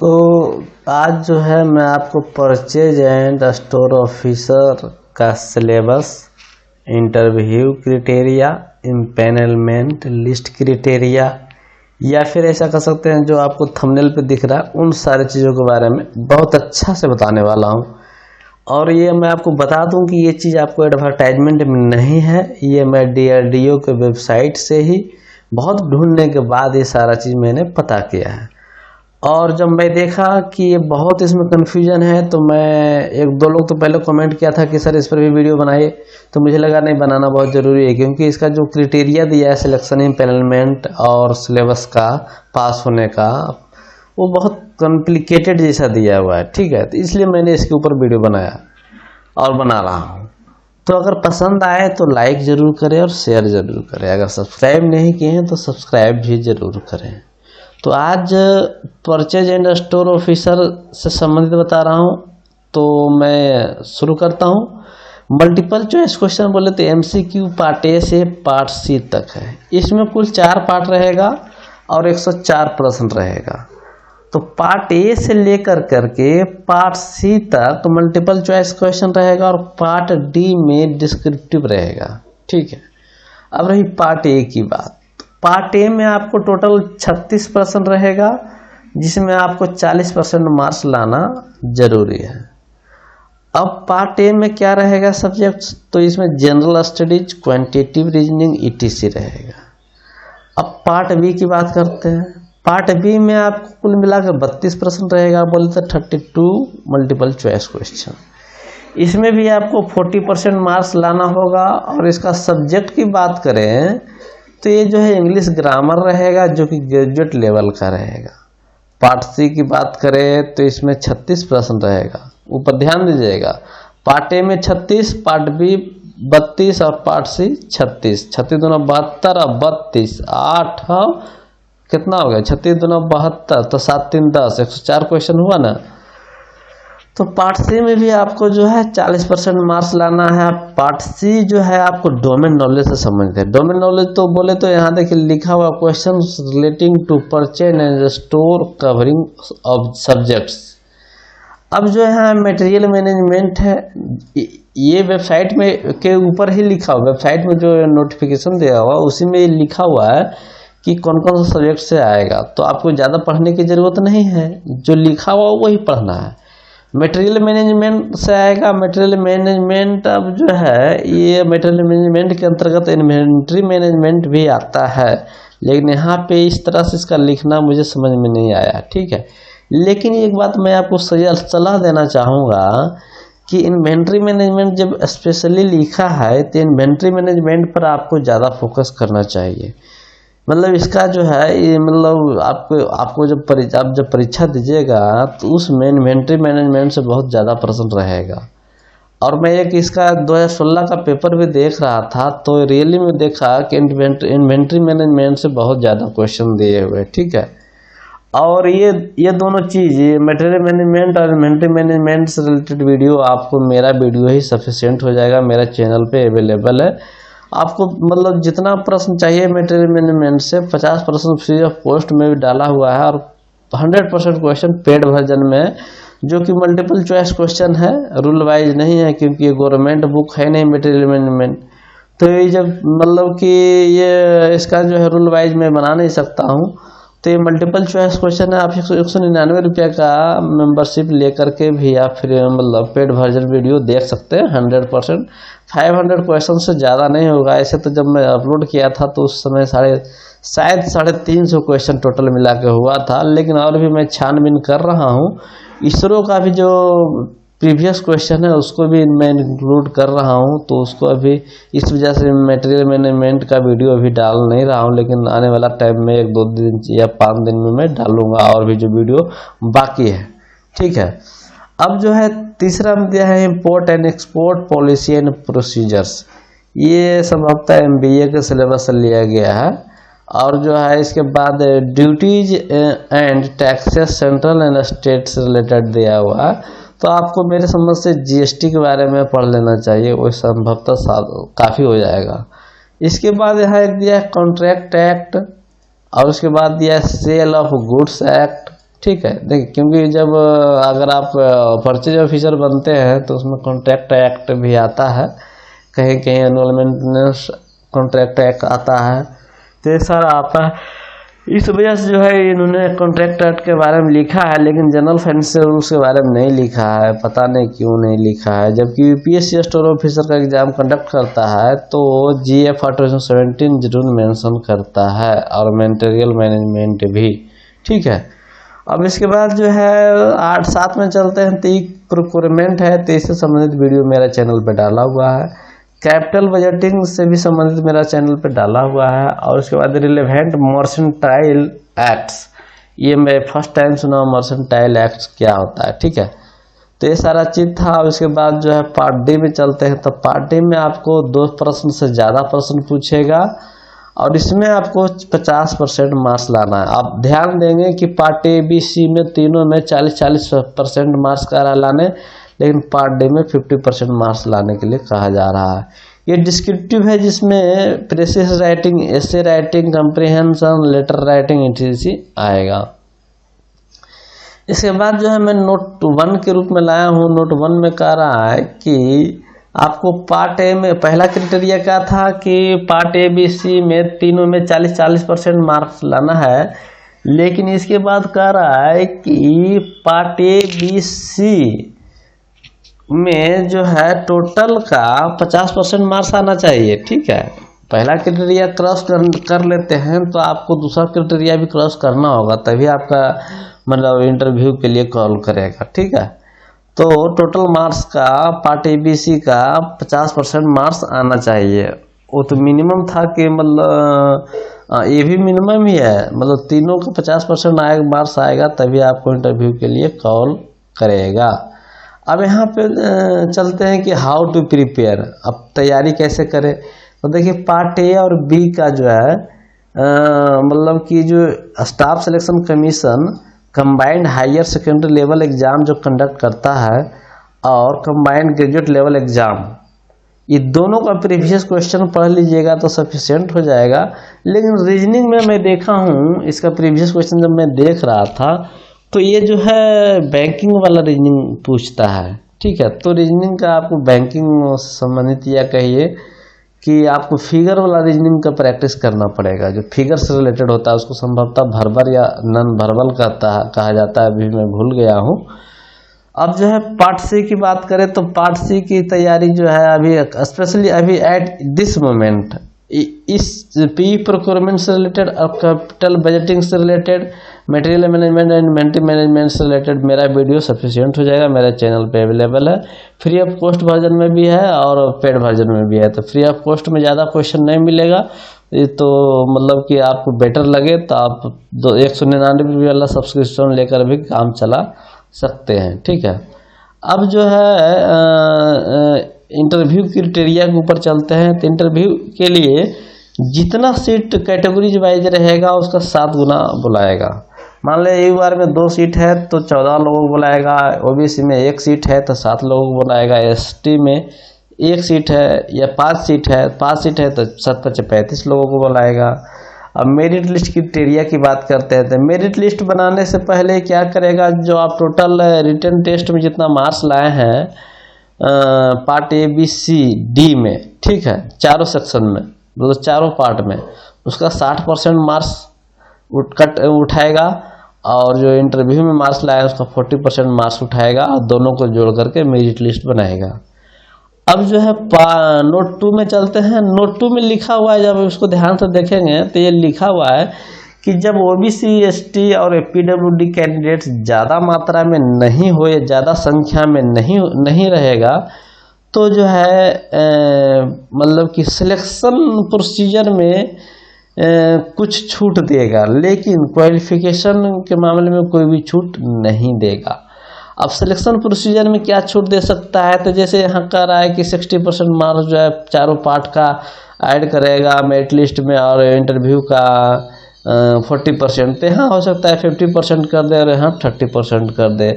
तो आज जो है मैं आपको परचेज एंड स्टोर ऑफिसर का syllabus, interview criteria, empanelment list criteria या फिर ऐसा कर सकते हैं जो आपको थंबनेल पे दिख रहा है, उन सारी चीज़ों के बारे में बहुत अच्छा से बताने वाला हूं। और ये मैं आपको बता दूं कि ये चीज़ आपको एडवर्टाइजमेंट में नहीं है, ये मैं DRDO के वेबसाइट से ही बहुत ढूंढने के बाद ये सारा चीज़ मैंने पता किया है। और जब मैं देखा कि ये बहुत इसमें कन्फ्यूजन है तो मैं एक दो लोग तो पहले कमेंट किया था कि सर इस पर भी वीडियो बनाइए, तो मुझे लगा नहीं, बनाना बहुत ज़रूरी है क्योंकि इसका जो क्राइटेरिया दिया है सिलेक्शन, इम्पैनलमेंट और सिलेबस का पास होने का, वो बहुत कॉम्प्लिकेटेड जैसा दिया हुआ है। ठीक है, तो इसलिए मैंने इसके ऊपर वीडियो बनाया और बना रहा हूँ। तो अगर पसंद आए तो लाइक ज़रूर करें और शेयर ज़रूर करें। अगर सब्सक्राइब नहीं किए हैं तो सब्सक्राइब भी ज़रूर करें। तो आज परचेज एंड स्टोर ऑफिसर से संबंधित बता रहा हूं, तो मैं शुरू करता हूं। मल्टीपल चॉइस क्वेश्चन बोले तो MCQ पार्ट ए से पार्ट सी तक है। इसमें कुल 4 पार्ट रहेगा और 104 प्रश्न रहेगा। तो पार्ट ए से लेकर करके पार्ट सी तक तो मल्टीपल चॉइस क्वेश्चन रहेगा और पार्ट डी में डिस्क्रिप्टिव रहेगा। ठीक है, अब रही पार्ट ए की बात। पार्ट ए में आपको टोटल 36 प्रश्न रहेगा, जिसमें आपको 40% मार्क्स लाना जरूरी है। अब पार्ट ए में क्या रहेगा सब्जेक्ट्स, तो इसमें general studies, quantitative reasoning, ETC रहेगा। अब पार्ट बी की बात करते हैं। पार्ट बी में आपको कुल मिलाकर 32 प्रश्न रहेगा, बोलते 32 मल्टीपल चॉइस क्वेश्चन। इसमें भी आपको 40% मार्क्स लाना होगा। और इसका सब्जेक्ट की बात करें तो ये जो है इंग्लिश ग्रामर रहेगा, जो कि ग्रेजुएट लेवल का रहेगा। पार्ट सी की बात करें तो इसमें 36 प्रश्न रहेगा। ऊपर ध्यान दीजिएगा, पार्ट ए में 36, पार्ट बी 32 और पार्ट सी 36। 36 दूना 72 और 32 8 कितना हो गया, 36 दूना 72 तो 7 3 10, 104 क्वेश्चन हुआ ना। तो पार्ट सी में भी आपको जो है 40% मार्क्स लाना है। पार्ट सी जो है आपको डोमेन नॉलेज से संबंधित है। डोमेन नॉलेज तो बोले तो यहाँ देखिए लिखा हुआ question relating to purchase and store covering of subjects. अब जो है मटेरियल मैनेजमेंट है, ये वेबसाइट में के ऊपर ही लिखा हुआ, वेबसाइट में जो नोटिफिकेशन दिया हुआ उसी में लिखा हुआ है कि कौन कौन सा सब्जेक्ट से आएगा। तो आपको ज़्यादा पढ़ने की ज़रूरत नहीं है, जो लिखा हुआ वही पढ़ना है। मटेरियल मैनेजमेंट से आएगा। मटेरियल मैनेजमेंट अब जो है ये मटेरियल मैनेजमेंट के अंतर्गत इन्वेंट्री मैनेजमेंट भी आता है, लेकिन यहाँ पे इस तरह से इसका लिखना मुझे समझ में नहीं आया। ठीक है, लेकिन एक बात मैं आपको सलाह देना चाहूँगा कि इन्वेंट्री मैनेजमेंट जब स्पेशली लिखा है तो इन्वेंट्री मैनेजमेंट पर आपको ज़्यादा फोकस करना चाहिए। मतलब इसका जो है ये मतलब आपको जब परीक्षा दीजिएगा तो उसमें इन्वेंट्री मैनेजमेंट से बहुत ज़्यादा प्रश्न रहेगा। और मैं एक इसका 2016 का पेपर भी देख रहा था, तो रियली में देखा कि इन्वेंट्री मैनेजमेंट से बहुत ज़्यादा क्वेश्चन दिए हुए। ठीक है, और ये दोनों चीज़, मटेरियल मैनेजमेंट और इन्वेंट्री मैनेजमेंट से रिलेटेड वीडियो आपको मेरा वीडियो ही सफिशिएंट हो जाएगा, मेरा चैनल पे अवेलेबल है। आपको मतलब जितना प्रश्न चाहिए मटेरियल मैनेजमेंट से 50% फ्री ऑफ कॉस्ट में भी डाला हुआ है और 100% क्वेश्चन पेड वर्जन में, जो कि मल्टीपल चॉइस क्वेश्चन है, रूल वाइज नहीं है क्योंकि ये गवर्नमेंट बुक है नहीं मटेरियल मैनेजमेंट। तो ये जब मतलब कि ये इसका जो है रूल वाइज मैं बना नहीं सकता हूँ, तो ये मल्टीपल चॉइस क्वेश्चन है। आप 199 रुपये का मेंबरशिप लेकर के भी आप फिर मतलब पेड वर्जन वीडियो देख सकते हैं 100%। 500 क्वेश्चन से ज़्यादा नहीं होगा। ऐसे तो जब मैं अपलोड किया था तो उस समय शायद 350 क्वेश्चन टोटल मिला के हुआ था, लेकिन और भी मैं छानबीन कर रहा हूँ। इसरो का भी जो प्रीवियस क्वेश्चन है उसको भी मैं इंक्लूड कर रहा हूं, तो उसको अभी इस वजह से मटेरियल मैनेजमेंट का वीडियो अभी डाल नहीं रहा हूं, लेकिन आने वाला टाइम में 1-2 दिन या 5 दिन में मैं डालूंगा और भी जो वीडियो बाकी है। ठीक है, अब जो है तीसरा दिया है import and export policy and procedures. ये संभवतः MBA के सिलेबस से लिया गया है। और जो है इसके बाद duties and taxes central and state से रिलेटेड दिया हुआ है। तो आपको मेरे समझ से GST के बारे में पढ़ लेना चाहिए, वो संभवतः काफ़ी हो जाएगा। इसके बाद यहाँ एक दिया है कॉन्ट्रैक्ट एक्ट, और उसके बाद दिया है सेल ऑफ गुड्स एक्ट, ठीक है। देखिए, क्योंकि जब अगर आप परचेज ऑफिसर बनते हैं तो उसमें कॉन्ट्रैक्ट एक्ट भी आता है, कहीं कहीं एनुअल मेंटेनेंस कॉन्ट्रैक्ट एक्ट आता है, तो ये सारा आता है। इस वजह से जो है इन्होंने कॉन्ट्रैक्ट एक्ट के बारे में लिखा है, लेकिन जनरल फाइनेंशियल रूल्स के बारे में नहीं लिखा है। पता नहीं क्यों नहीं लिखा है। जबकि यूपीएससी स्टोर ऑफिसर का एग्जाम कंडक्ट करता है तो GF 2017 जरूर मेंशन करता है, और मटेरियल मैनेजमेंट भी, ठीक है। अब इसके बाद जो है 8-7 में चलते हैं, तो एक प्रोक्योरमेंट है, तो इससे संबंधित वीडियो मेरा चैनल पे डाला हुआ है। कैपिटल बजटिंग से भी संबंधित मेरा चैनल पे डाला हुआ है। और उसके बाद रिलेवेंट मर्सेंटाइल एक्ट्स, ये मैं फर्स्ट टाइम सुना मर्सेंटाइल एक्ट्स क्या होता है, ठीक है। तो ये सारा चीज था। उसके बाद जो है पार्ट डी में चलते हैं। तो पार्ट डी में आपको 2 प्रश्न से ज़्यादा प्रश्न पूछेगा, और इसमें आपको 50% मार्क्स लाना है। आप ध्यान देंगे कि पार्ट ए बी सी में तीनों में 40-40% मार्क्स कह लाने, लेकिन पार्ट डी में 50% मार्क्स लाने के लिए कहा जा रहा है। ये डिस्क्रिप्टिव है, जिसमें precis writing, essay writing, comprehension, letter writing etc आएगा। इसके बाद जो है मैं नोट 1 के रूप में लाया हूँ। नोट 1 में कह रहा है कि आपको पार्ट ए में पहला क्राइटेरिया क्या था कि पार्ट ए बी सी में तीनों में 40-40% मार्क्स लाना है, लेकिन इसके बाद कह रहा है कि पार्ट ए बी सी में जो है टोटल का 50% मार्क्स आना चाहिए, ठीक है। पहला क्राइटेरिया क्रॉस कर लेते हैं तो आपको दूसरा क्राइटेरिया भी क्रॉस करना होगा, तभी आपका मतलब इंटरव्यू के लिए कॉल करेगा, ठीक है। तो टोटल मार्क्स का पार्ट ABC का 50% मार्क्स आना चाहिए। वो तो मिनिमम था कि मतलब ये भी मिनिमम ही है, मतलब तीनों का 50% मार्क्स आएगा तभी आपको इंटरव्यू के लिए कॉल करेगा। अब यहाँ पे चलते हैं कि हाउ टू प्रिपेयर, अब तैयारी कैसे करें। तो देखिए पार्ट ए और बी का जो है मतलब कि जो staff selection commission combined higher secondary level exam जो कंडक्ट करता है और कंबाइंड ग्रेजुएट लेवल एग्जाम, ये दोनों का प्रीवियस क्वेश्चन पढ़ लीजिएगा तो सफिशिएंट हो जाएगा। लेकिन रीजनिंग में मैं देखा हूँ, इसका प्रीवियस क्वेश्चन जब मैं देख रहा था तो ये जो है बैंकिंग वाला रीजनिंग पूछता है, ठीक है। तो रीजनिंग का आपको बैंकिंग संबंधित या कहिए कि आपको फिगर वाला रीजनिंग का प्रैक्टिस करना पड़ेगा। जो फिगर से रिलेटेड होता है उसको संभवतः वर्बल या नॉन वर्बल कहा जाता है, अभी मैं भूल गया हूँ। अब जो है पार्ट सी की बात करें तो पार्ट सी की तैयारी जो है अभी स्पेशली अभी एट दिस मोमेंट इस पी प्रोक्योरमेंट से रिलेटेड और कैपिटल बजटिंग से related, material management and inventory management से रिलेटेड मेरा वीडियो सफिशिएंट हो जाएगा। मेरे चैनल पे अवेलेबल है, फ्री ऑफ कॉस्ट वर्जन में भी है और पेड वर्जन में भी है। तो फ्री ऑफ कॉस्ट में ज़्यादा क्वेश्चन नहीं मिलेगा, ये तो मतलब कि आपको बेटर लगे तो आप 199 वाला सब्सक्रिप्शन लेकर भी काम चला सकते हैं, ठीक है। अब जो है इंटरव्यू क्राइटेरिया के ऊपर चलते हैं। तो इंटरव्यू के लिए जितना सीट कैटेगरीज वाइज रहेगा उसका 7 गुना बुलाएगा। मान लें एक बार में 2 सीट है तो 14 लोगों को बुलाएगा, ओबीसी में 1 सीट है तो 7 लोगों को बुलाएगा, एसटी में 1 सीट है या 5 सीट है, 5 सीट है तो 7-35 लोगों को बुलाएगा। अब मेरिट लिस्ट क्राइटेरिया की बात करते हैं। तो मेरिट लिस्ट बनाने से पहले क्या करेगा, जो आप टोटल रिटन टेस्ट में जितना मार्क्स लाए हैं part A B C D में, ठीक है, चारों सेक्शन में मतलब चारों पार्ट में, उसका 60% मार्क्स उठाएगा और जो इंटरव्यू में मार्क्स लाया उसका 40% मार्क्स उठाएगा और दोनों को जोड़ करके मेरिट लिस्ट बनाएगा। अब जो है नोट 2 में चलते हैं। नोट 2 में लिखा हुआ है, जब उसको ध्यान से देखेंगे तो ये लिखा हुआ है कि जब ओबीसी एसटी और पीडब्ल्यूडी कैंडिडेट्स ज़्यादा मात्रा में नहीं हो या ज़्यादा संख्या में नहीं रहेगा तो जो है मतलब कि सिलेक्शन प्रोसीजर में कुछ छूट देगा, लेकिन क्वालिफिकेशन के मामले में कोई भी छूट नहीं देगा। अब सिलेक्शन प्रोसीजर में क्या छूट दे सकता है, तो जैसे यहाँ कह रहा है कि 60% मार्क्स जो है चारों पार्ट का ऐड करेगा मेरिट लिस्ट में और इंटरव्यू का 40%, तो यहाँ हो सकता है 50% कर दे और यहाँ 30% कर दे,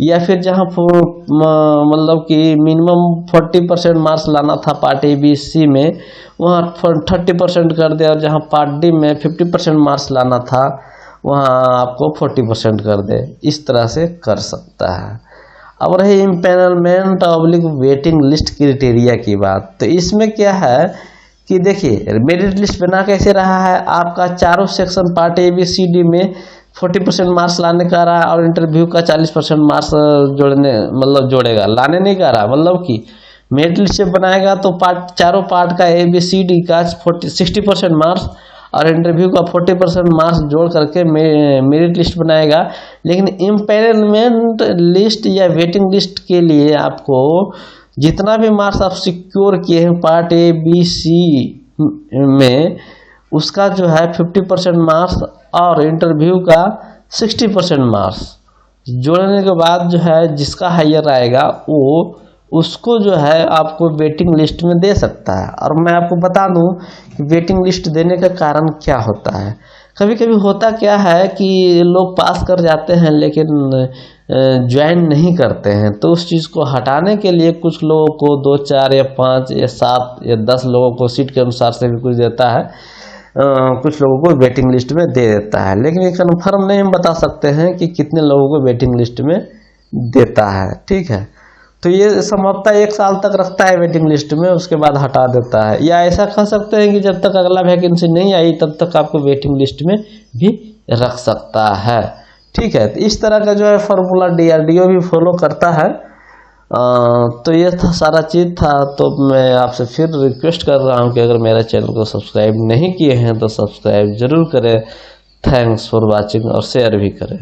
या फिर जहाँ मतलब कि मिनिमम 40% मार्क्स लाना था पार्ट ए बी सी में वहाँ 30% कर दे और जहाँ पार्ट डी में 50% मार्क्स लाना था वहाँ आपको 40% कर दे, इस तरह से कर सकता है। अब रही empanelment oblique waiting list criteria की बात, तो इसमें क्या है कि देखिए मेरिट लिस्ट बना कैसे रहा है, आपका चारों section part A B C D में 40% मार्क्स लाने का रहा है और इंटरव्यू का 40% मार्क्स जोड़ेगा, लाने नहीं का रहा, मतलब कि मेरिट लिस्ट बनाएगा तो चारों पार्ट का ए बी सी डी का 60% मार्क्स और इंटरव्यू का 40% मार्क्स जोड़ करके मेरिट लिस्ट बनाएगा। लेकिन इम्पैनलमेंट लिस्ट या वेटिंग लिस्ट के लिए आपको जितना भी मार्क्स आप सिक्योर किए हैं पार्ट ए बी सी में, उसका जो है 50% मार्क्स और इंटरव्यू का 60% मार्क्स जोड़ने के बाद जो है जिसका हायर आएगा वो उसको जो है आपको वेटिंग लिस्ट में दे सकता है। और मैं आपको बता दूं कि वेटिंग लिस्ट देने का कारण क्या होता है। कभी कभी होता क्या है कि लोग पास कर जाते हैं लेकिन ज्वाइन नहीं करते हैं, तो उस चीज़ को हटाने के लिए कुछ लोगों को 2 4 या 5 या 7 या 10 लोगों को सीट के अनुसार से भी कुछ देता है, कुछ लोगों को वेटिंग लिस्ट में दे देता है। लेकिन ये कन्फर्म नहीं हम बता सकते हैं कि कितने लोगों को वेटिंग लिस्ट में देता है, ठीक है। तो ये संभवतः 1 साल तक रखता है वेटिंग लिस्ट में, उसके बाद हटा देता है। या ऐसा कह सकते हैं कि जब तक अगला वैकेंसी नहीं आई तब तक आपको वेटिंग लिस्ट में भी रख सकता है, ठीक है। तो इस तरह का जो है फॉर्मूला DRDO भी फॉलो करता है। तो ये था सारा चीज़ था। तो मैं आपसे फिर रिक्वेस्ट कर रहा हूँ कि अगर मेरा चैनल को सब्सक्राइब नहीं किए हैं तो सब्सक्राइब जरूर करें। थैंक्स फॉर वॉचिंग और शेयर भी करें।